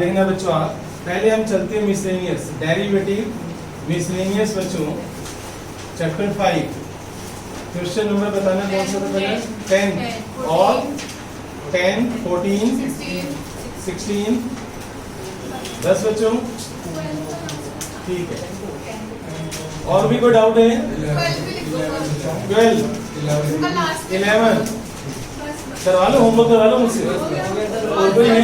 देखना बच्चों, आप पहले हम चलते हैं मिसलेनियस डेरिवेटिव मिसलेनियस बच्चों चैप्टर 5 क्वेश्चन नंबर बताना कौन सा था पहले 10 और 10 14 16 10 बच्चों, ठीक है। और भी कोई डाउट है? 12 11 करवा लो, होमवर्क करवा लो मुझसे। और कोई है?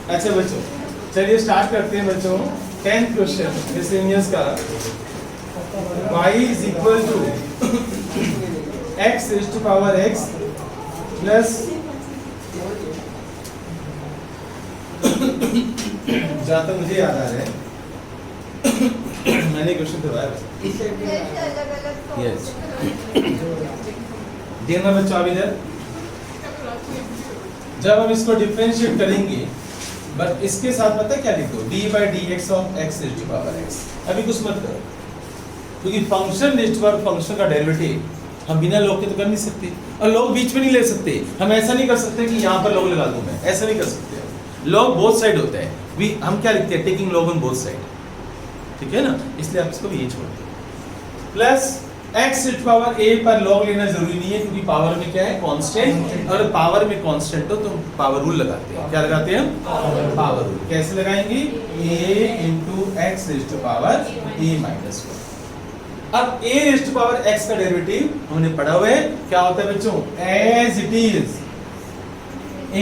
अच्छा बच्चों, चलिए स्टार्ट करते हैं बच्चों। 10th क्वेश्चन मिसलेनियस का, y is equal to x raised to power x plus जहाँ तक मुझे याद आ रहा है मैंने क्वेश्चन करवाया यस देखना बच्चों, आप इधर जब हम इसको डिफरेंशिएट करेंगे बट इसके साथ पता है क्या लिखो, d by dx of x raised to power x। अभी कुछ मत करो क्योंकि function raised to power function का डेरिवेटिव हम बिना लॉग के तो कर नहीं सकते, और लॉग बीच में नहीं ले सकते। हम ऐसा नहीं कर सकते कि यहाँ पर लॉग लगा दूं मैं, ऐसा नहीं कर सकते। लॉग बोथ साइड होता है, हम क्या लिखते हैं, taking log on both side, ठीक है ना, इसलिए आप इसको भी ये छोड़ दो। Plus x raised to power a पर लॉग लेना जरूरी नहीं है क्योंकि पावर में क्या है, कांस्टेंट, और पावर में कांस्टेंट हो तो पावर रूल लगाते हैं। क्या लगाते हैं हम? Power rule. कैसे लगाएंगे? a into x raised to power a minus 1। अब a raised to power x का डेरिवेटिव हमने पढ़ा हुआ है, क्या होता है बच्चों, as it is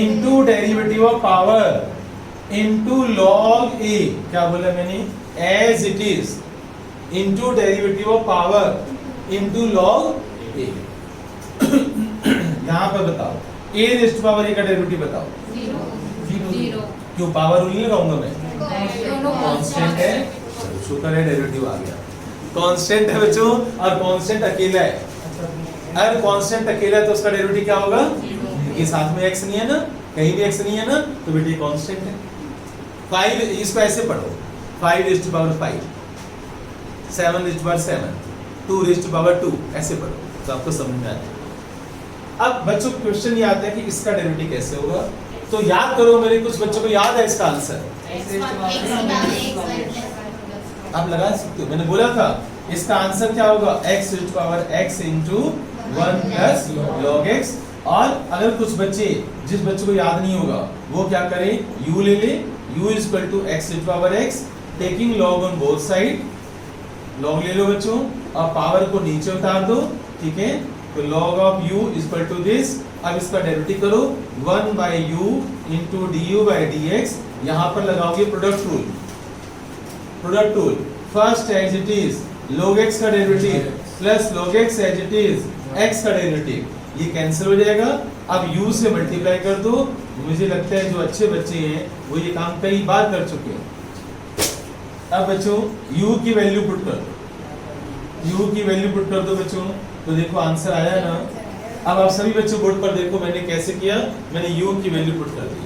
into derivative of power into log a। क्या बोला मैंने? as it is into derivative of power into log a। यहाँ पर बताओ a raised to power a का डेरिवेटिव बताओ। 0। क्यों? पावर रूल नहीं लगाऊंगा मैं, कांस्टेंट है, शुक्र है डेरिवेटिव आ गया। कांस्टेंट है बच्चों, और कांस्टेंट अकेला है। अगर कांस्टेंट अकेला है तो उसका डेरिवेटिव क्या होगा? ये साथ में x नहीं है ना, कहीं भी x नहीं है ना, तो बेटे कांस्टेंट है। 5 इसको ऐसे पढ़ो, 5 raised to power 5, 7 raised to power 7, 2 raised to power 2, ऐसे पढ़ो तो आपको समझ में आ जाए। अब बच्चों क्वेश्चन ये आता है कि इसका डेरिवेटिव कैसे होगा, तो याद करो, मेरे कुछ बच्चों को याद है इसका आंसर, आप लगा सकते हो। मैंने बोला था इसका आंसर क्या होगा, x raised to power x into 1 plus log x। और अगर कुछ बच्चे, जिस बच्चे को याद नहीं होगा वो क्या करे, u ले ले, u is equal to x raised to power x, taking log on both side, log ले लो बच्चों, और पावर को नीचे उतार दो, ठीक है, तो log of u is equal to this। अब इसका डेरिवेटिव करो, 1 by u into du by dx। यहाँ पर लगाओगे product rule, product rule, first as it is log x का derivative plus log x as it is x का derivative, ये cancel हो जाएगा। अब u से मल्टीप्लाई कर दो। मुझे लगता है जो अच्छे बच्चे हैं वो ये काम कई बार कर चुके हैं। अब बच्चों u की वैल्यू पुट कर दो, u की वैल्यू पुट कर दो बच्चों, तो देखो आंसर आया ना। अब आप सभी बच्चों बोर्ड पर देखो मैंने कैसे किया, मैंने u की वैल्यू पुट कर दी,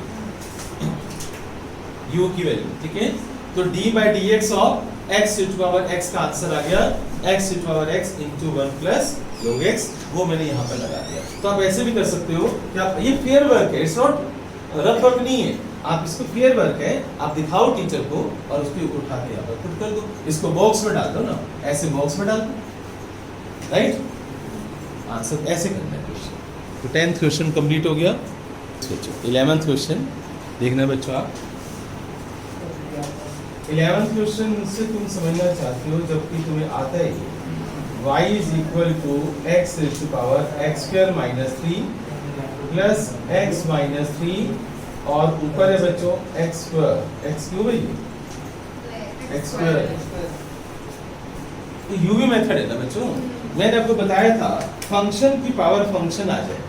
u की वैल्यू, ठीक है, तो d by dx of x raised to power x का आंसर आ गया x raised to power x into 1 plus log x, वो मैंने यहाँ पर लगा दिया। तो आप ऐसे भी कर सकते हो कि आप, ये फेयर वर्क है, इट्स नॉट रफ वर्क नहीं है, आप इसको फेयर वर्क है, आप दिखाओ टीचर को और उसको उठा के यहाँ पर पुट कर दो, इसको बॉक्स में डाल दो ना, ऐसे बॉक्स में डाल दो, राइट, आंसर ऐसे करना है क्वेश्चन। तो 10th क्वेश्चन कंप्लीट हो गया। 11th क्वेश्चन देखना बच्चों, आप 11th क्वेश्चन से तुम समझना चाहते हो, जबकि तुम्हें आता है y is equal to x raised to power x square minus 3 plus x minus 3, और ऊपर है बच्चों x square, x क्यों भाई, x square, तो u भी मेथड है ना बच्चों। मैंने आपको बताया था फंक्शन की पावर फंक्शन आ जाए,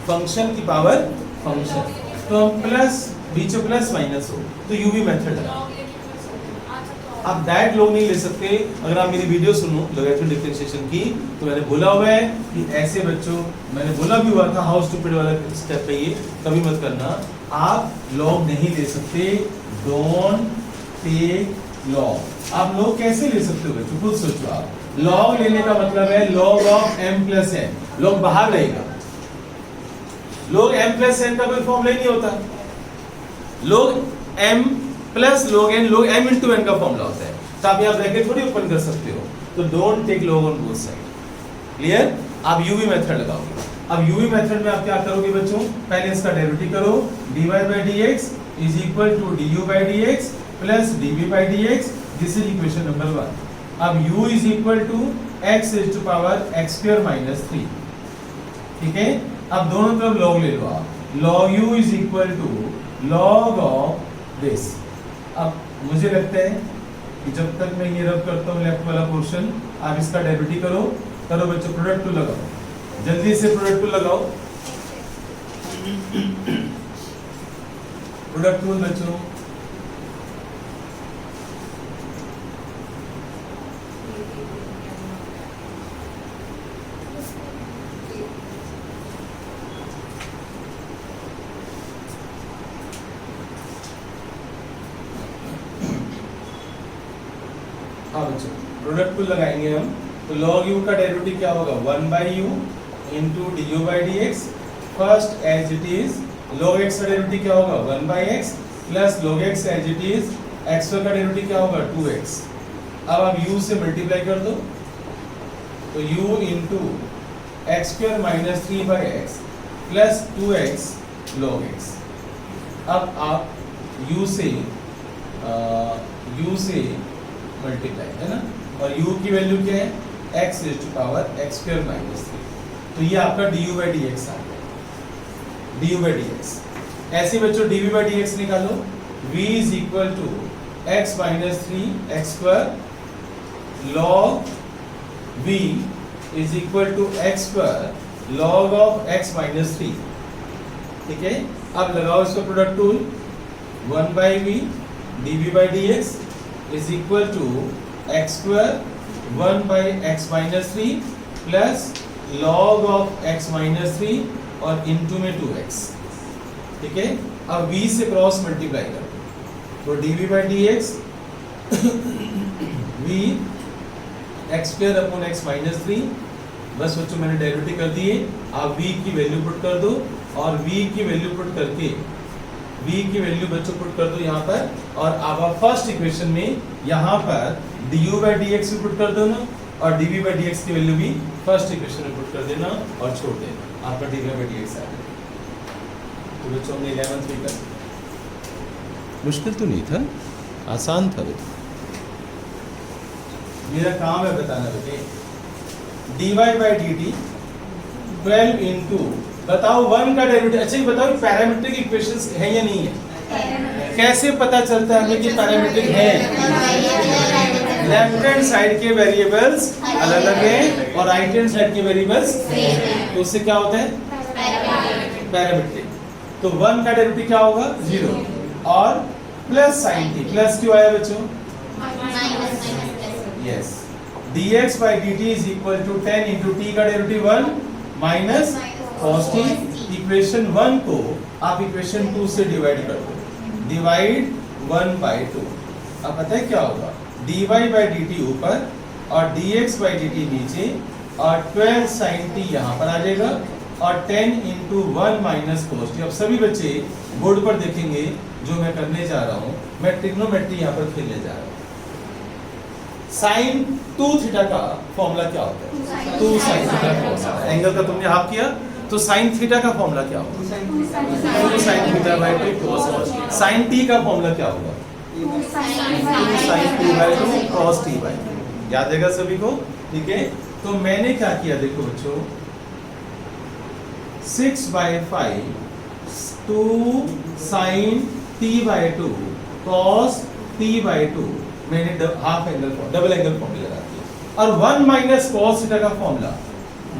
फंक्शन की पावर फंक्शन, तो हम प्लस बीच में प्लस माइनस हो तो u भी मेथड है। आप डायरेक्ट लोग नहीं ले सकते। अगर आप मेरी वीडियो सुनो लोगैरिथम डिफरेंशिएशन की, तो मैंने बोला हुआ है कि ऐसे बच्चों, मैंने बोला भी हुआ था हाउ स्टूपिड वाला स्टेप पे, ये कभी मत करना, आप लॉग नहीं ले सकते, डोंट टेक लॉग। आप लॉग कैसे ले सकते हो बच्चों, खुद सोचो। आप लॉग लेने का मतलब है log of m plus n, log बाहर रहेगा, log m प्लस n का कोई फॉर्मूला ही नहीं होता, log m plus log m into n का फॉर्मूला होता है, तो आप यहाँ ब्रैकेट थोड़ी ओपन कर सकते हो, तो don't take log on both side. Clear? आप यूवी मेथड लगाओगे। अब यूवी मेथड में आप क्या करोगे बच्चों, पहले इसका डेरिवेटिव करो, dy by dx is equal to du by dx plus dv by dx, this is equation number 1। अब u is equal to x is to power x square minus 3, ठीक है? अब दोनों तरफ log ले लो आप, log u is equal to log of this। अब मुझे लगता है कि जब तक मैं ये रब करता हूँ लेफ्ट वाला पोर्शन, आप इसका डेरिवेटिव करो बच्चों, प्रोडक्ट टू लगाओ, जल्दी से प्रोडक्ट टूल लगाओ, प्रोडक्ट टूल बच्चों। हाँ बच्चों, प्रोडक्ट टूल लगाएंगे हम, तो log u का डेरिवेटिव क्या होगा, 1 by u into du by dx, first as it is, log x का डेरिवेटिव क्या होगा, 1 by x plus log x as it is, x का डेरिवेटिव क्या होगा, 2x। अब आप u से मल्टीप्लाई कर दो, तो u into x square minus 3 by x plus 2x log x। अब आप u से मल्टीप्लाई, है ना, और u की वैल्यू क्या है, x is to power x square minus 3, तो ये आपका du by dx आ गया, du by dx। ऐसे बच्चों dv by dx निकालो, v is equal to x minus 3 x square log v is equal to x square log of x minus 3, ठीक है? अब लगाओ इसको product tool, 1 by v dv by dx is equal to x square 1 by x minus 3 plus log of x minus 3 और into में 2x, ठीक है? अब v से क्रॉस मल्टीप्लाई करो, तो dv by dx v x square upon x minus 3, बस बच्चों मैंने डेरिवेटिव कर दिए, आप v की वैल्यू पुट कर दो, और v की वैल्यू पुट करके v की वैल्यू बच्चों पुट कर दो यहाँ पर, और आप फर्स्ट इक्वेशन में यहाँ पर du by dx भी पुट कर दो ना, और dv by dx की वैल्यू भी फर्स्ट इक्वेशन में पुट कर देना और छोड़ देना, आपका dv by dx आ गया। तो बच्चों हमने 11th भी कर, मुश्किल तो नहीं था, आसान था बेटा, मेरा काम है बताना बेटे। dy by dt 12 into, बताओ 1 का डेरिवेटिव, अच्छा ये बताओ पैरामीट्रिक इक्वेशंस है या नहीं है, कैसे पता चलता है हमें कि पैरामीट्रिक है? लेफ्ट हैंड साइड के वेरिएबल्स अलग अलग हैं और राइट हैंड साइड के वेरिएबल्स, तो उससे क्या होता है, पैरामीट्रिक। तो 1 का डेरिवेटिव क्या होगा, 0, और प्लस साइन t, प्लस क्यों आया बच्चों, yes, dx by dt is equal to 10 into t का derivative 1 minus cos t, equation 1 को आप इक्वेशन 2 से डिवाइड कर दो, डिवाइड 1 by 2। अब पता है क्या होगा, dy by dt ऊपर और dx by dt नीचे, और 12 sin t यहाँ पर आ जाएगा, और 10 into 1 minus cos t। अब सभी बच्चे बोर्ड पर देखेंगे जो मैं करने जा रहा हूँ, मैं ट्रिग्नोमेट्री यहाँ पर खेलने जा रहा हूँ। साइन 2 थीटा का फॉर्मूला क्या होता है, 2 sin थीटा का फॉर्मूला, एंगल का तुमने हाफ किया, तो साइन थीटा का फॉर्मूला क्या होगा, 2 sin theta by 2 cos। Sine t का फॉर्मूला क्या होगा, 2 sin t by 2 cos t by 2, याद रहेगा सभी को, ठीक है? तो मैंने क्या किया, देखो बच्चों, 6 by 5 2 sin t by 2 cos t by 2, मैंने half angle double angle formula लगा दिया, और 1 माइनस cos थीटा का फॉर्मूला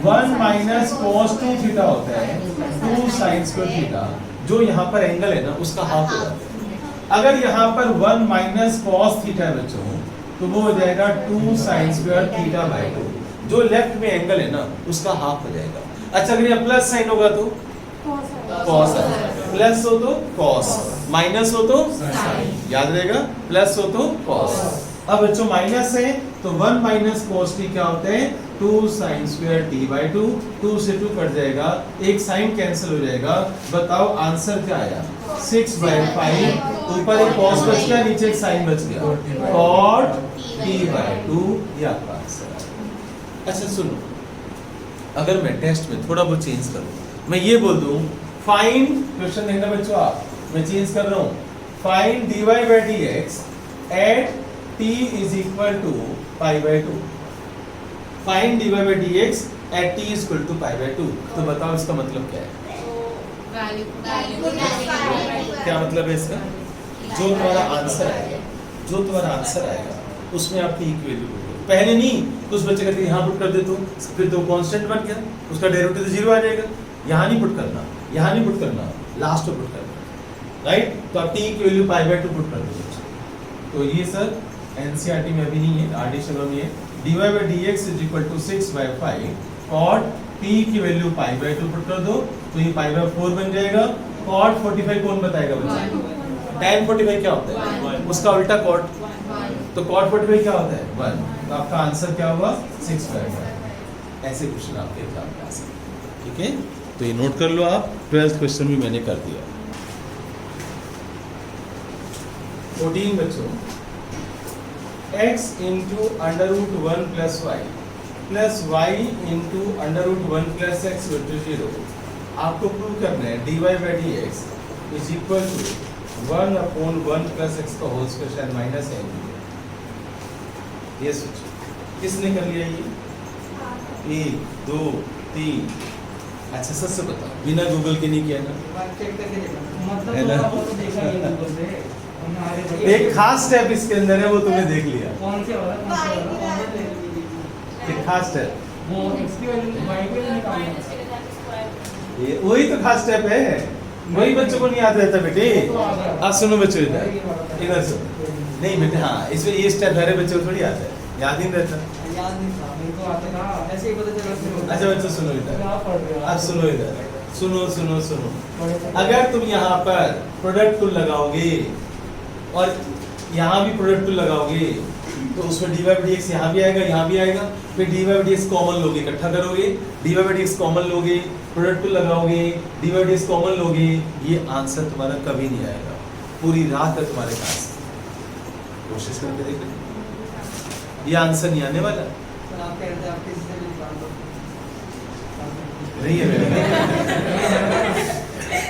1 माइनस cos 2 थीटा होता है 2 sin स्क्वायर थीटा, जो यहाँ पर एंगल है ना उसका हाफ हो जाता है। अगर यहाँ पर 1 माइनस cos थीटा है बच्चों, तो वो हो जाएगा 2 sin स्क्वायर थीटा बाय 2, जो लेफ्ट में एंगल है ना उसका हाफ हो जाएगा। अच्छा अगर ये प्लस साइन होगा तो cos, प्लस हो तो cos, माइनस हो तो साइन, याद रहेगा, प्लस हो तो cos। अब बच्चों माइनस है तो 1 माइनस cos t क्या होता है, 2 sin स्क्वायर t बाई 2, 2 से 2 कट जाएगा, एक साइन कैंसिल हो जाएगा। बताओ आंसर क्या आया? 6 बाई 5, ऊपर एक cos बच गया, नीचे एक साइन बच गया, cot t बाई 2, ये आपका आंसर है। अच्छा सुनो, अगर मैं टेस्ट में थोड़ा बहुत चेंज करूं, मैं ये बोल दूं फाइंड, क्वेश्चन देखना बच्चों आप, मैं चेंज कर रहा हूं, find dy by dx at t is equal to pi by 2, find dy by dx at t is equal to pi by 2। तो बताओ इसका मतलब क्या है? क्या मतलब है इसका? जो तुम्हारा आंसर आएगा, जो तुम्हारा आंसर आएगा उसमें आप t की वैल्यू पुट करो। पहले नहीं, कुछ बच्चे कहते हैं यहाँ पुट कर दे तो फिर तो कांस्टेंट बन गया, उसका डेरिवेटिव तो 0 आ जाएगा। यहाँ नहीं पुट करना, यहाँ नहीं पुट करना, लास्ट में पुट करना, राइट? तो आप t की वैल्यू पाई बाय 2 पुट कर दो। तो ये सर एनसीईआरटी में अभी नहीं है, आरडी शर्मा में है। dy by dx is equal to 6 by 5 cot t की वैल्यू पाई बाय 2 पुट कर दो, तो ये पाई बाय 4 बन जाएगा। cot 45 कौन बताएगा बच्चे? tan 45 क्या होता है? उसका उल्टा cot, तो cot 45 क्या होता है? 1। तो आपका आंसर क्या होगा? 6 by 5। ऐसे क्वेश्चन आपके एग्जाम में आ सकते हैं, ठीक है? तो ये नोट कर लो आप, 12th क्वेश्चन भी मैंने कर दिया। 14 बच्चों, x into under root 1 plus y into under root 1 plus x to 0, आपको प्रूव करना है dy by dx is equal to 1 upon 1 plus x का होल स्क्वायर, शायद माइनस है। ये सोचो किसने कर लिया ये? 1 2 3। अच्छा सच से बताओ, बिना गूगल के नहीं किया ना? है ना? एक खास स्टेप इसके अंदर है, वो तुमने देख लिया। कौन से वाला? एक खास स्टेप, वो x की वैल्यू y की वैल्यू निकालना है। ये वही तो खास स्टेप है, वही बच्चों को नहीं याद रहता बेटे। अब सुनो बच्चों, इधर सुनो। नहीं बेटे, हाँ इसमें ये स्टेप सारे बच्चों को थोड़ी आता है, याद ही नहीं रहता। याद नहीं था मेरे को, आता था ऐसे ही पता चला। अच्छा बच्चों सुनो इधर, अब सुनो इधर, सुनो सुनो सुनो। अगर अगर तुम यहाँ पर प्रोडक्ट टूल लगाओगे और यहाँ भी प्रोडक्ट टूल लगाओगे, तो उसमें dy by dx यहाँ भी आएगा, यहाँ भी आएगा, फिर dy by dx कॉमन लोगे, इकट्ठा करोगे, dy by dx कॉमन लोगे, प्रोडक्ट टूल लगाओगे, dy by dx कॉमन लोगे, ये आंसर तुम्हारा कभी नहीं आएगा, पूरी रात है तुम्हारे पास। कोशिश करके देखो, ये आंसर नहीं आने वाला। आप कहते हैं आप किसी से भी निकाल दो, नहीं है मेरे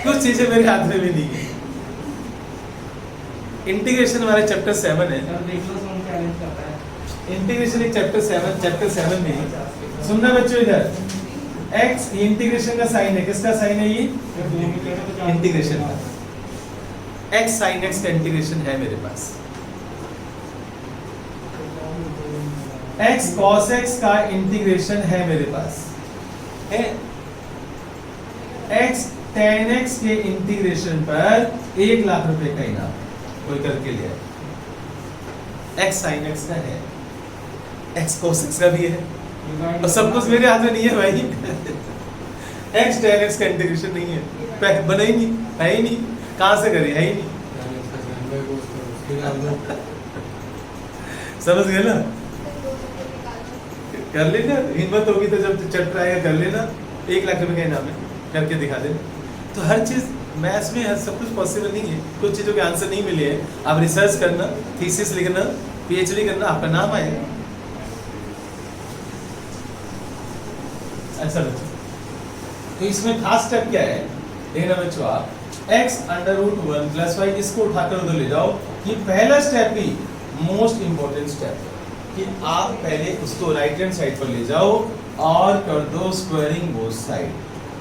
कुछ चीजें मेरे हाथ में भी नहीं है। इंटीग्रेशन हमारे चैप्टर 7 है, सर देख लो कौन चैलेंज करता है। इंटीग्रेशन एक चैप्टर 7 में सुनना बच्चों इधर, x इंटीग्रेशन का साइन है, किसका साइन है ये? इंटीग्रेशन का, x sin x का इंटीग्रेशन है मेरे पास, x cos x का इंटीग्रेशन है मेरे पास है, x tan x के इंटीग्रेशन पर 1 लाख रुपए का इनाम कोई करके लिया, x sin x का है, x cos x का भी है, और सब कुछ मेरे हाथ में नहीं है भाई। x tan x का इंटीग्रेशन नहीं है, बना ही नहीं, है ही नहीं, कहां से करें, है ही नहीं। समझ गए ना? कर लेना, हिम्मत होगी तो जब चैप्टर आएगा कर लेना, 1 लाख रुपए का इनाम है, करके दिखा देना। तो हर चीज मैथ्स में सब कुछ पॉसिबल नहीं है, कुछ चीजों के आंसर नहीं मिले हैं, आप रिसर्च करना, थीसिस लिखना, पीएचडी करना, आपका नाम आएगा। अच्छा बच्चों, तो इसमें खास स्टेप क्या है देखना बच्चों, आप x under root 1 plus y, इसको उठाकर उधर ले जाओ। ये पहला स्टेप ही मोस्ट इंपॉर्टेंट स्टेप है कि आप पहले उसको राइट हैंड साइड पर ले जाओ और कर दो squaring both side.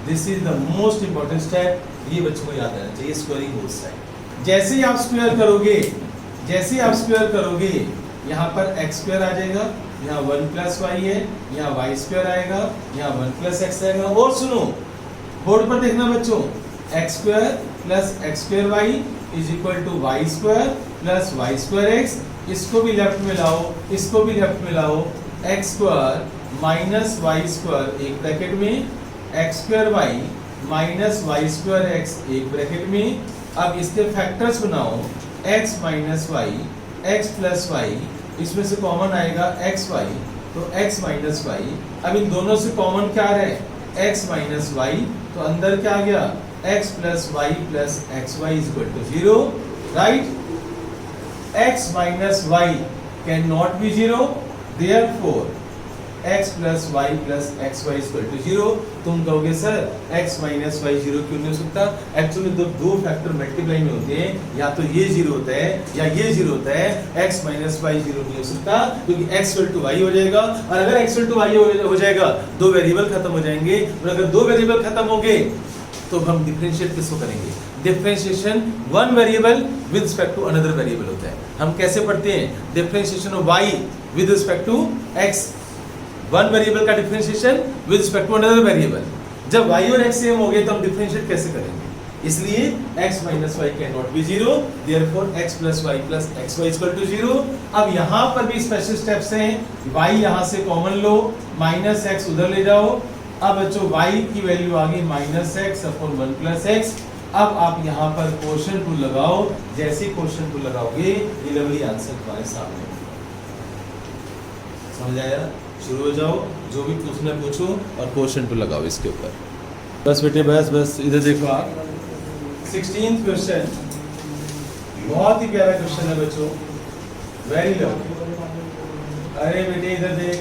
This is the most important step, ये बच्चों को याद रहना चाहिए, स्क्वायरिंग बोथ साइड। जैसे ही आप स्क्वायर करोगे, जैसे ही आप स्क्वायर करोगे, यहाँ पर x स्क्वायर आ जाएगा, यहाँ 1 प्लस वाई है, यहाँ y स्क्वायर आएगा, यहाँ 1 प्लस एक्स आएगा। और सुनो, बोर्ड पर देखना बच्चों, x square plus x square y is equal to y square plus y square x. इसको भी लेफ्ट में लाओ, इसको भी लेफ्ट में लाओ, x square minus y square एक ब्रैकेट में, x square y minus y square x एक ब्रैकेट में। अब इसके फैक्टर्स बनाओ, x minus y, x plus y, इसमें से कॉमन आएगा एक्स वाई, तो x माइनस वाई, अब इन दोनों से कॉमन क्या रहे, x माइनस वाई, तो अंदर क्या आ गया, x plus y plus x y is equal to 0, right. x minus y can not be 0, therefore x plus y plus x y equal to 0। तुम कहोगे सर x माइनस वाई 0 क्यों नहीं हो सकता? एक्चुअली दो फैक्टर मल्टीप्लाई में होते हैं, या तो ये 0 होता है या ये 0 होता है। x माइनस वाई 0 नहीं हो सकता क्योंकि x इक्वल टू वाई हो जाएगा, और अगर x इक्वल टू वाई हो जाएगा दो वेरिएबल खत्म हो जाएंगे, और अगर दो वेरिएबल खत्म हो गए तो हम डिफरेंशिएट किसको करेंगे? Differentiation one variable with respect to another variable होता है। हम कैसे पढ़ते हैं? Differentiation of y with respect to x, one variable का differentiation with respect to another variable. जब y और x सेम हो गए तो हम डिफरेंशिएट कैसे करेंगे? इसलिए x minus y can not be 0, therefore x plus y plus x y equal to 0। अब यहाँ पर भी स्पेशल स्टेप्स हैं, y यहाँ से कॉमन लो, माइनस x उधर ले जाओ। अब बच्चों y की वैल्यू आ गई minus x upon 1 plus x. अब आप यहाँ पर क्वोशंट रूल लगाओ, जैसे क्वोशंट रूल लगाओगे ये लवली आंसर तुम्हारे सामने। समझ आया? शुरू हो जाओ, जो भी पूछना पूछो और क्वोशंट रूल लगाओ इसके ऊपर। बस बेटे बस इधर देखो आप, 16th क्वेश्चन बहुत ही प्यारा क्वेश्चन है बच्चों, वेरी लव। अरे बेटे इधर देख,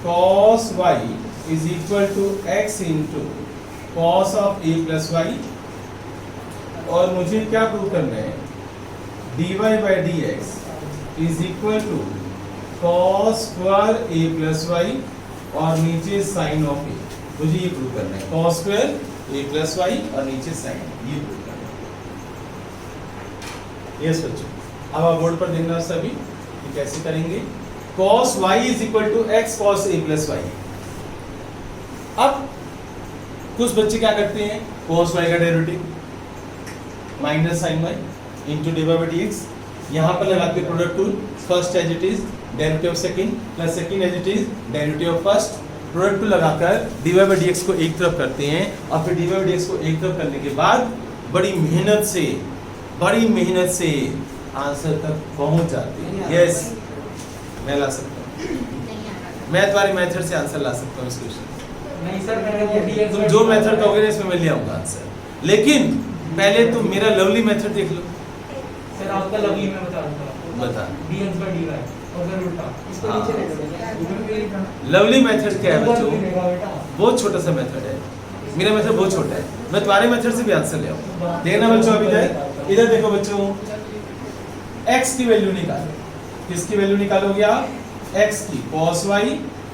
cos y is equal to x into cos of a plus y, और मुझे क्या प्रूव करना है? dy by dx is equal to cos square a plus y, और नीचे sin of a, मुझे ये प्रूव करना है। cos square a plus y और नीचे sin, ये प्रूव करना है। यस बच्चों, अब आप बोर्ड पर देखना सभी कि कैसे करेंगे। cos y is equal to x cos a plus y। अब कुछ बच्चे क्या करते हैं, cos y का derivative minus sin y into dy by dx, यहाँ पर लगाते हैं product rule, first as it is derivative of second plus second as it is derivative of first. Product rule लगाकर dy by dx को एक तरफ करते हैं, और फिर dy by dx को एक तरफ करने के बाद बड़ी मेहनत से आंसर तक पहुंच जाते हैं। यस, मैं ला सकता हूँ, मैं तुम्हारी मेथड से आंसर ला सकता हूँ इस क्वेश्चन। नहीं सर, मैंने तुम जो मेथड कहोगे इसमें मैं ले आऊंगा आंसर, लेकिन पहले तुम मेरा लवली मेथड देख लो। सर आपका लवली में बता दूंगा, बता। dx by dy और फिर उल्टा इसको हाँ। नीचे ले लो। लवली मेथड क्या है बच्चों? बेटा बहुत छोटा सा मेथड है, मेरा मेथड बहुत छोटा है, मैं तुम्हारे मेथड से भी आंसर ले आऊंगा। देखना बच्चों, अभी इधर देखो बच्चों, x की वैल्यू निकालो। किसकी वैल्यू निकालोगे आप? x की, cos y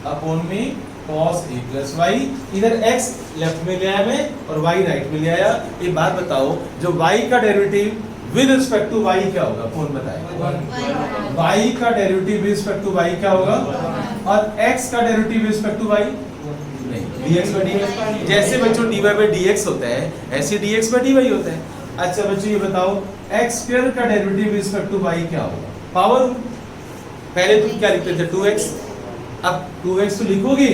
अपॉन में cos a प्लस वाई। इधर x लेफ्ट में ले आया मैं और y राइट में ले आया। एक बात बताओ, जो y का derivative with respect to y क्या होगा? कौन बताए? y का derivative with respect to y क्या होगा? और x का derivative with respect to y नहीं, dx by dx। जैसे बच्चों dy by dx होता है, ऐसे dx by dy होता है। अच्छा बच्चों ये बताओ, x स्क्वायर का derivative with respect to y क्या होगा? पावर, पहले तुम क्या लिखते थे? 2x। अब 2x तो लिखोगे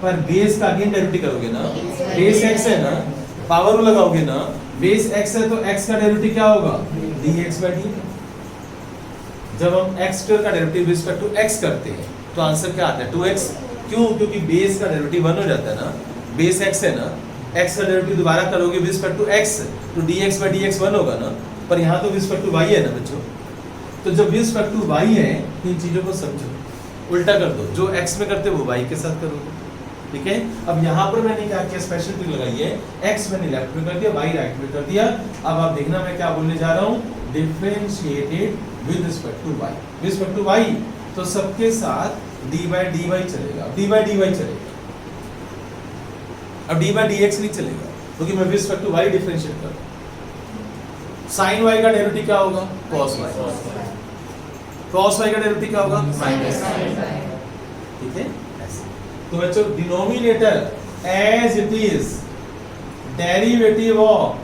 पर बेस का अगेन डेरिवेटिव करोगे ना, बेस x है ना, पावर लगाओगे ना, बेस x है तो x का डेरिवेटिव क्या होगा? dx by dy। जब हम x स्क्वायर का derivative with respect to x करते हैं तो आंसर क्या आता है? 2x। क्यों? क्योंकि बेस का डेरिवेटिव 1 हो जाता है ना, बेस x है ना, x का डेरिवेटिव दोबारा करोगे विद रिस्पेक्ट टू x तो dx by dx 1 होगा ना, पर यहाँ तो विद रिस्पेक्ट टू y है ना बच्चों। तो जब विद रिस्पेक्ट टू y है तो इन चीजों को समझो, उल्टा कर दो, जो x में करते हो वो y के साथ करोगे। ठीक है, अब यहाँ पर मैंने क्या किया? स्पेशल ट्रिक लगाई है, x मैंने लेफ्ट में कर दिया, y राइट में कर दिया। अब आप देखना मैं क्या बोलने जा रहा हूँ, differentiated with respect to y, with respect to y, तो सबके साथ d by dy चलेगा, d by dy चलेगा। अब d by dx नहीं चलेगा क्योंकि मैं with respect to y differentiate कर रहा हूं। sin y का डेरिवेटिव क्या होगा? cos y। cos y का डेरिवेटिव क्या होगा? माइनस। ठीक है, ऐसे। तो बच्चों denominator as it is derivative of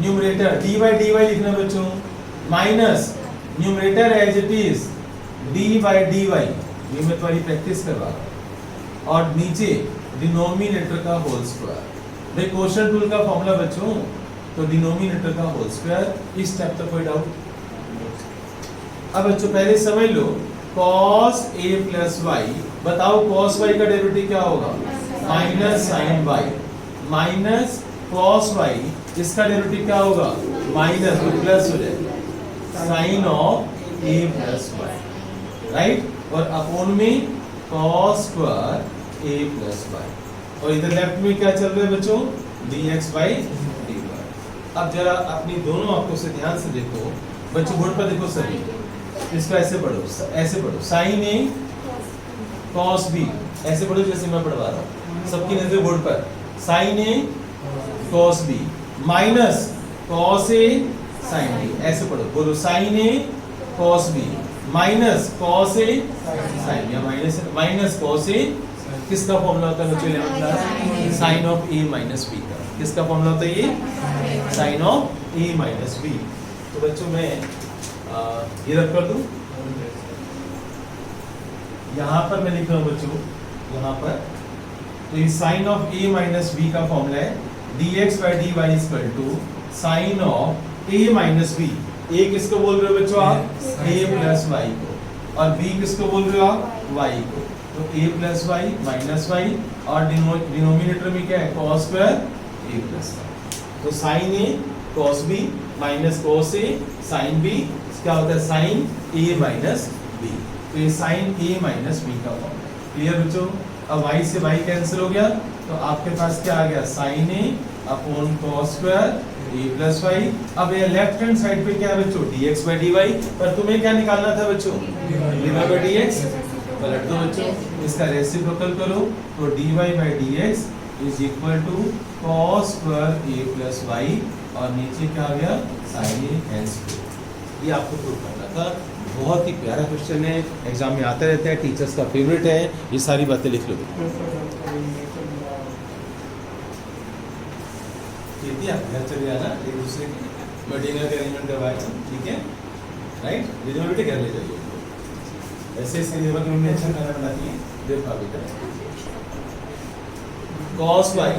numerator d by dy लिखना बच्चों, minus numerator as it is d by dy, ये मैं तुम्हारी प्रैक्टिस करवा रहा हूँ, और नीचे डिनोमिनेटर का होल स्क्वायर। भाई क्वोशंट रूल का फॉर्मूला बच्चों, तो डिनोमिनेटर का होल स्क्वायर। इस स्टेप तक कोई डाउट? अब बच्चों पहले समझ लो cos a प्लस वाई, बताओ cos y का डेरिवेटिव क्या होगा? Minus sine y, minus cos y, इसका डेरिवेटिव क्या होगा? माइनस, तो प्लस हो जाएगा sine of a plus y, right? और अपोन में cos square a plus y, और इधर लेफ्ट में क्या चल रहा है बच्चों? dx by dy। अब जरा अपनी दोनों आंखों से ध्यान से देखो बच्चों, बोर्ड पर देखो सभी, इसको ऐसे पढ़ो, ऐसे पढ़ो, साइन ए cos b, ऐसे पढ़ो जैसे मैं पढ़वा रहा हूँ, सबकी नजर बोर्ड पर, sine A cos b minus cos a sin b, ऐसे पढ़ो, बोलो sine A cos b minus cos a sin b, minus cos a, किसका फॉर्मूला होता है बच्चों 11th class? Sine of a minus b का, किसका फॉर्मूला होता है ये? Sine of a minus b। तो बच्चों मैं ये रख कर दूं, यहाँ पर मैं लिख रहा हूँ बच्चों, यहाँ पर तो ये sine of a minus b का फॉर्मूला है dx by dy equal to sine of a minus b। a किसको बोल रहे हो बच्चों आप? a प्लस y को, और b किसको बोल रहे हो आप? y को। तो a plus y minus y, और डिनोमिनेटर में क्या है? cos square a plus y. तो sine a cos b minus cos a sin b, क्या होता है? Sine a minus b। तो ये साइन a माइनस b का फॉर्म है। क्लियर बच्चों? अब y से y कैंसिल हो गया, तो आपके पास क्या आ गया? Sine a upon cos square a plus y. अब ये लेफ्ट हैंड साइड पे क्या है बच्चों? dx by dy, पर तुम्हें क्या निकालना था बच्चों? dy by dx। पलट दो बच्चों, इसका रेसिप्रोकल करो, तो dy by dx is equal to cos square a plus y, और नीचे क्या आ गया? sin a hence b। ये आपको प्रूव करना था। बहुत ही प्यारा क्वेश्चन है, एग्जाम में आता रहता है, टीचर्स का फेवरेट है, ये सारी बातें लिख लो। घर चले जाना, एक दूसरे की डिनर का अरेंजमेंट करवाएगा, ठीक है? राइट, डिनर बेटे घर ले जाइए। ऐसे इसके लिए मम्मी अच्छा खाना बनाती है, देखो अभी तक cos y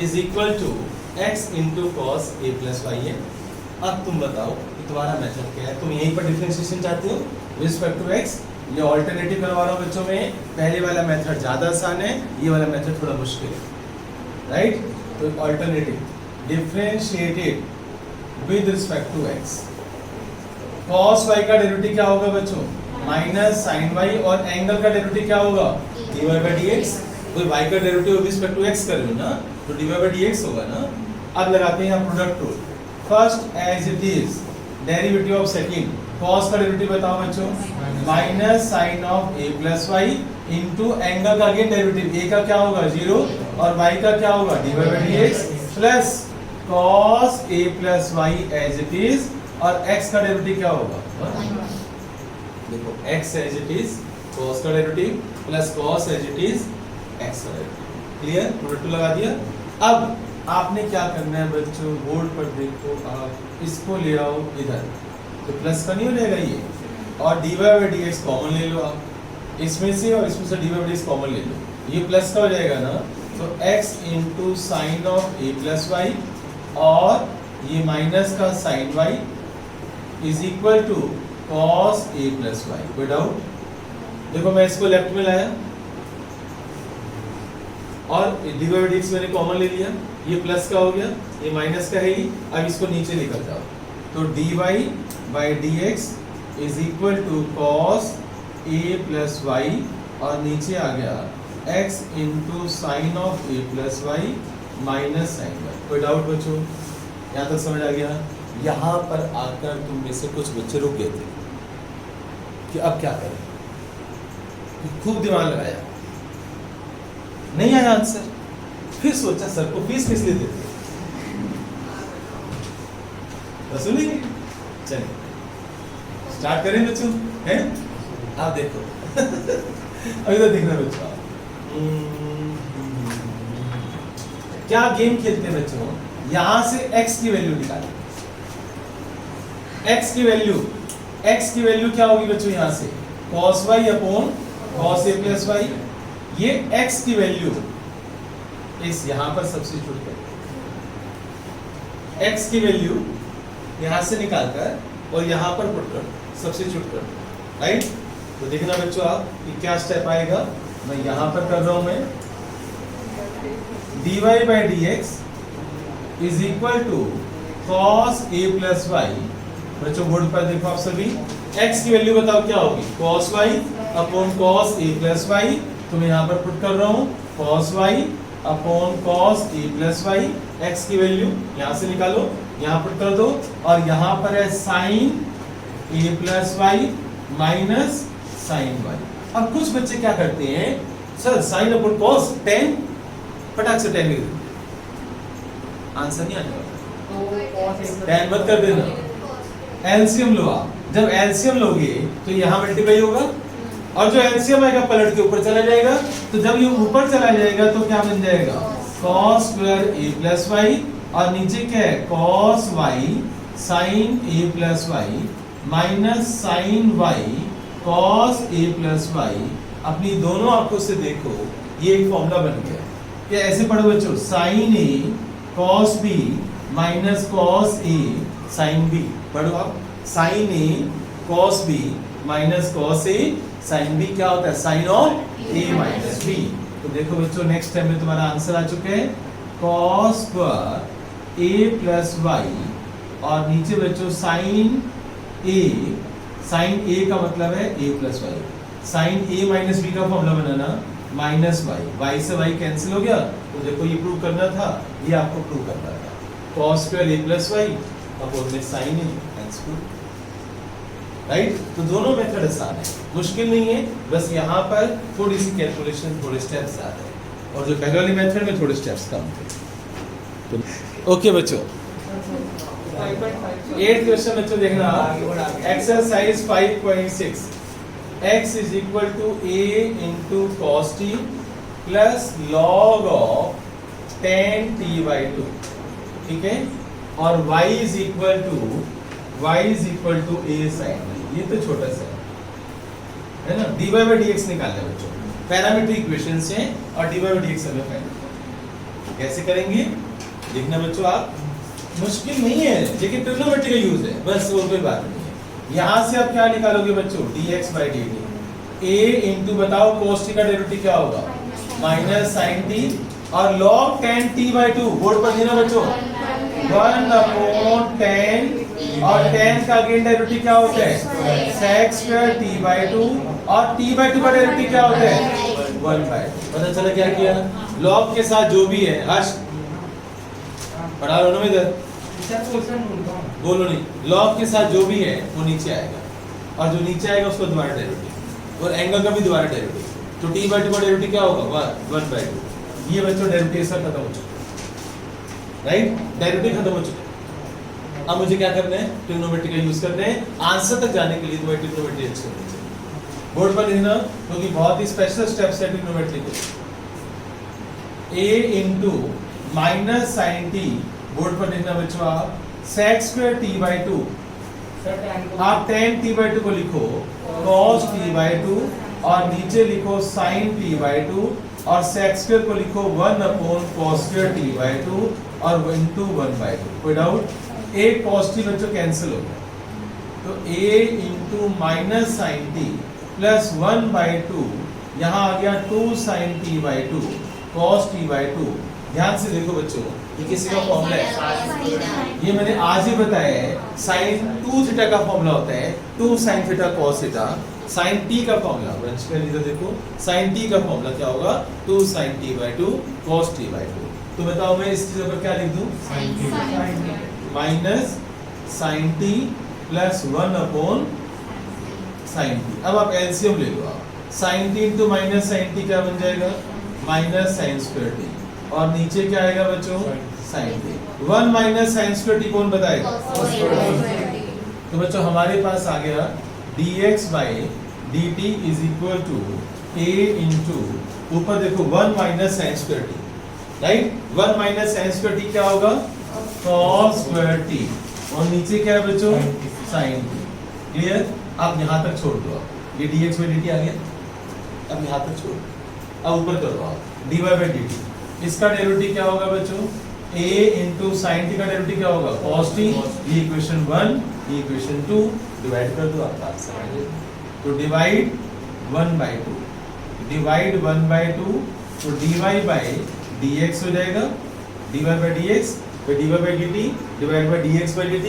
is equal to x into cos a plus y है। अब तुम बताओ कि तुम्हारा मेथड क्या है? तुम यहीं पर डिफरेंशिएशन चाहते हो रिस्पेक्ट टू x? ये ऑल्टरनेटिव करवा रहा हूँ बच्चों में, पहले वाला मेथड ज़्यादा आसान है, ये वाला मेथड थोड़ा मुश्किल है, राइट? तो alternative differentiated with respect to x, cos y का डेरिवेटिव क्या होगा बच्चों? माइनस साइन y, और एंगल का डेरिवेटिव क्या होगा? dy by dx। तो y का derivative with respect to x कर रहे हो ना, तो dy by dx होगा ना। अब लगाते हैं यहाँ product rule. First as it is derivative of second, cos का डेरिवेटिव बताओ बच्चों? Minus sine of a plus y into angle का अगेन डेरिवेटिव, a का क्या होगा? 0, और y का क्या होगा? dy by dx plus cos a plus y as it is, और x का डेरिवेटिव क्या होगा? देखो x as it is cos का derivative plus cos as it is x का डेरिवेटिव। क्लियर? प्रोडक्ट लगा दिया। अब आपने क्या करना है बच्चों? बोर्ड पर देखो, आप इसको ले आओ इधर, तो प्लस का नहीं हो जाएगा ये, और dy by dx कॉमन ले लो आप, इसमें से और इसमें से dy by dx कॉमन ले लो, ये प्लस का हो जाएगा ना। तो x into sine of a plus y, और ये माइनस का sine y is equal to cos a plus y. कोई डाउट? देखो मैं इसको लेफ्ट में लाया, और dy by dx मैंने कॉमन ले लिया, ये प्लस का हो गया, ये माइनस का है ही। अब इसको नीचे लेकर जाओ, तो dy by dx is equal to cos a plus y, और नीचे आ गया x into sine of a plus y minus sine y. कोई डाउट बच्चों? यहाँ तक समझ आ गया? यहाँ पर आकर तुम में से कुछ बच्चे रुक गए थे कि अब क्या करें, खूब दिमाग लगाया, नहीं आया आंसर, फिर सोचा सर को फीस किस लिए देते वसूलेंगे। चलिए स्टार्ट करें बच्चों, हैं? आप देखो अभी तो दिख रहा है बच्चों, क्या गेम खेलते हैं बच्चों? यहां से x की वैल्यू निकालें। x की वैल्यू क्या होगी बच्चों? यहां से cos y upon cos a plus y, ये x की वैल्यू इस यहां पर सब्स्टिट्यूट करें, x की वैल्यू यहां से निकालकर और यहां पर पुट कर सब्स्टिट्यूट कर, राइट? तो देखना बच्चों आप कि क्या स्टेप आएगा। मैं यहाँ पर कर रहा हूँ मैं dy by dx is equal to cos a plus y। बच्चों बोर्ड पर देखो आप सभी, x की वैल्यू बताओ क्या होगी, cos y upon cos a plus y। तो मैं यहाँ पर पुट कर रहा हूँ cos y upon cos a plus y। x की वैल्यू यहाँ से निकालो, यहाँ पुट कर दो, और यहाँ पर है sin a plus y minus sin y। अब कुछ बच्चे क्या करते हैं, sir sin upon cos tan, फटाक से tan लिख दो, आंसर नहीं आने वाला, tan मत कर देना। एलसीएम लो आप, जब एलसीएम लोगे तो यहाँ मल्टीप्लाई होगा, और जो एलसीएम आएगा पलट के ऊपर चला जाएगा। तो जब ये ऊपर चला जाएगा तो क्या बन जाएगा, cos square a plus y, और नीचे क्या है cos y sin a plus y minus sin y cos a plus y. अपनी दोनों आंखों से देखो, ये एक फॉर्मूला बन गया। क्या ऐसे पढ़ो बच्चों, sin a cos b minus cos a sin b। पढ़ो आप, sin a cos b minus cos a sin b क्या होता है, sin of a minus b। तो देखो बच्चों नेक्स्ट टाइम में तुम्हारा आंसर आ चुके हैं cos square a plus y, और नीचे बच्चों sin a का मतलब है a plus y, sin a minus b का फॉर्मूला बनाना माइनस y से y कैंसिल हो गया। तो देखो ये प्रूव करना था, ये आपको प्रूव करना था, cos square a plus y upon में sin a, राइट। तो दोनों मेथड आसान है, मुश्किल नहीं है, बस यहाँ पर थोड़ी सी कैलकुलेशन, थोड़े स्टेप्स ज्यादा है, और जो पहले वाली मेथड में थोड़े स्टेप्स कम थे। ओके बच्चों, 8th क्वेश्चन बच्चों देखना, exercise 5.6, x is equal to a into cos t plus log of tan t by 2, ठीक है, और y is equal to a sin t। ये तो छोटा सा है ना, dy by dx निकालना है बच्चों, पैरामीट्रिक इक्वेशन से, और dy by dx हमें फाइंड करना है। कैसे करेंगे देखना बच्चों आप, मुश्किल नहीं है, लेकिन ट्रिग्नोमेट्री का यूज है, बस और कोई बात नहीं है। यहाँ से आप क्या निकालोगे बच्चों, dx by dt, a into बताओ cos t का डेरिवेटिव क्या होगा, माइनस sin t, और log tan t by 2 board पर देना बच्चों, 1 अपॉन tan, और tan का अगेन डेरिवेटिव क्या होता है, sec स्क्वायर t by 2, और t by 2 का डेरिवेटिव क्या होता है, 1 by 2। पता चला क्या किया, log के साथ जो भी है, हर्ष पढ़ा लो ना इधर, बोलो नहीं, log के साथ जो भी है वो नीचे आएगा, और जो नीचे आएगा उसको दोबारा डेरिवेटिव, और एंगल का भी दोबारा डेरिवेटिव। तो t by 2 का डेरिवेटिव क्या होगा, 1 by 2। ये बच्चों डेरिवेटिव सब खत्म हो चुका, राइट, डेरिवेटिव खत्म हो चुका। अब मुझे क्या करना है, ट्रिग्नोमेट्री का यूज करना है, आंसर तक जाने के लिए तुम्हें ट्रिग्नोमेट्री अच्छी होनी चाहिए। बोर्ड पर लिखना, क्योंकि बहुत ही स्पेशल स्टेप्स है ट्रिग्नोमेट्री के। a into minus sine t, board पर लिखना बच्चों आप, sec स्क्वायर t by 2, आप tan t by 2 को लिखो cos t by 2, और नीचे लिखो sin t by 2, और sec स्क्वायर को लिखो 1 upon cos square t by 2, और इनटू 1 by 2। कोई डाउट, एक cos t बच्चों कैंसिल हो गया, तो a into minus sine t plus 1 by 2, यहाँ आ गया 2 sin t by 2 cos t by 2। ध्यान से देखो बच्चों, ये किसी का फॉर्मूला है, ये मैंने आज ही बताया है, sin 2 थीटा का फॉर्मूला होता है 2 sin theta cos theta. sin t का फॉर्मूला बच्चों इधर देखो, sin t का फॉर्मूला क्या होगा, 2 sin t by 2 cos t by 2। तो बताओ मैं इस चीज पर क्या लिख दूं, minus sin t plus 1 upon sin t। अब आप एलसीएम ले लो, आप sin t into minus sin t क्या बन जाएगा, माइनस sin स्क्वायर t, और नीचे क्या आएगा बच्चों, sin t। 1 minus sin square t कौन बताएगा, तो बच्चों हमारे पास आ गया dx by dt is equal to a into, ऊपर देखो 1 minus sin square t, right, 1 minus sin square t क्या होगा, cos स्क्वायर t, और नीचे क्या है बच्चों, sin t। क्लियर, आप यहाँ तक छोड़ दो, ये dx by dt आ गया, अब यहाँ तक छोड़, अब ऊपर करो आप dy by dt, इसका डेरिवेटिव क्या होगा बच्चों, a इंटू साइन t का डेरिवेटिव क्या होगा, cos t। ये इक्वेशन 1, ये इक्वेशन 2, डिवाइड कर दो आपका आंसर आ जाएगा। तो डिवाइड 1/2 डिवाइड 1/2 तो dy बाई dx हो जाएगा, dy बाई dx फिर dy by dt divide by dx by dt,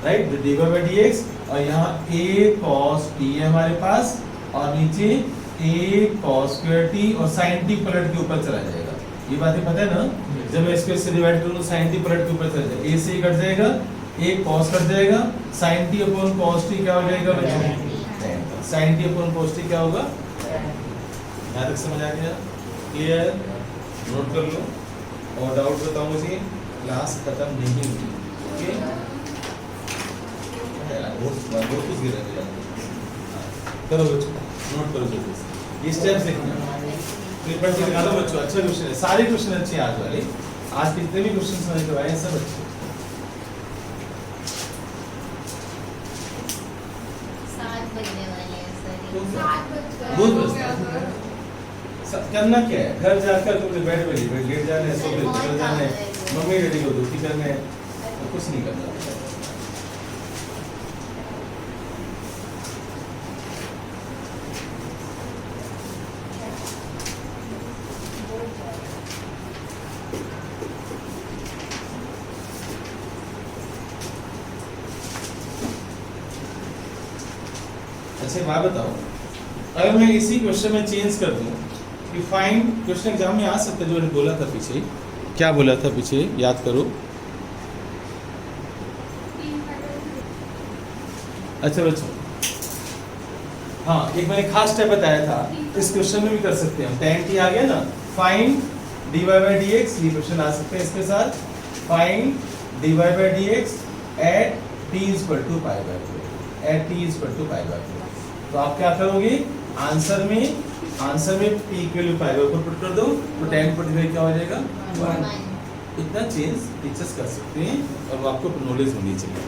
right, तो dy बाई dx और यहाँ a cos t है हमारे पास और नीचे a cos square t और sin t पलट के ऊपर चला जाएगा। ये बातें पता है ना, जब मैं इसको इससे डिवाइड करूँ तो sin t पलट के ऊपर चला जाएगा, a से कट जाएगा, a cos कट जाएगा, sin t upon cos t क्या हो जाएगा बच्चों, sin t upon cos t क्या होगा, यहाँ तक समझ आ गया, क्लियर, नोट कर लो और डाउट बताओ मुझे, क्लास खत्म नहीं हुई, ओके, बहुत कुछ गिरा दिया, करो बच्चों, नोट करो जल्दी से, ये स्टेप्स देखना, पेपर से निकालो बच्चों, अच्छा क्वेश्चन है, सारे क्वेश्चन अच्छे हैं आज वाले, आज कितने भी क्वेश्चन समझ के आए हैं सब अच्छे। 7 बजने वाले हैं तो सर। 7 बज बहुत बस करना क्या है, घर जाकर तुमने बैठ लेट जाना है, सोफे पर जाना है, मम्मी डैडी को दुखी करना है, तो कुछ नहीं करना। अच्छा बात बताओ, अगर मैं इसी क्वेश्चन में चेंज कर दूं कि फाइंड, क्वेश्चन एग्जाम में आ सकता है, जो मैंने बोला था पीछे, क्या बोला था पीछे याद करो। अच्छा बच्चों, हाँ एक मैंने खास स्टेप बताया था, इस क्वेश्चन में भी कर सकते हैं हम, tan t आ गया ना, फाइंड dy by dx, ये क्वेश्चन आ सकते हैं इसके साथ, find dy by dx at t is equal to pi by 4, at t is equal to pi by 4, तो आप क्या करोगे, आंसर में p की वैल्यू पाई बाय 4 पुट कर दो, तो tan पर डिवाइड क्या हो जाएगा 1। इतना चेंज टीचर्स कर सकते हैं और वो आपको नॉलेज होनी चाहिए।